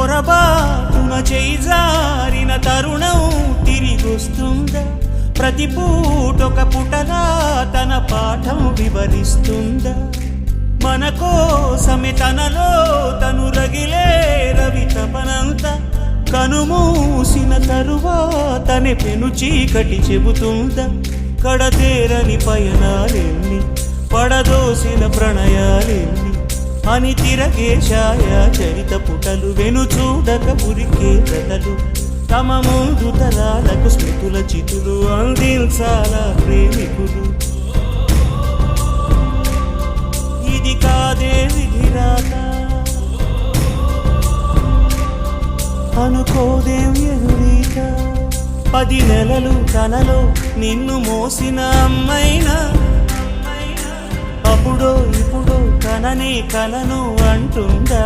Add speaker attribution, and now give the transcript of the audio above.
Speaker 1: పొరబాటున చేజారిన తరుణం తిరిగొస్తుందా? ప్రతి పూటొక పుటలా తన పాఠం వివరిస్తుందా? మన కోసమే తనలో తను రగిలే రవి తపనంత కనుమూసిన తరువాతనే పెను చీకటి చెబుతుందా? కడతేరని పయనాలెన్ని, పడదోసిన ప్రణయాలెన్ని అని తిరగే ఛాయా చరిత పుటలు, వెను చూడక పురికే కథలు, తమ ముందు తరాలకు స్మృతుల చితులు అందించాలా ప్రేమికులు. ఇది కాదే విధిరాత, అనుకోదేం ఎదురీత. 10 నెలలు తనలో నిన్ను మోసిన అమ్మైనా అప్పుడో ఇప్పుడో కననే కలను అంటుందా?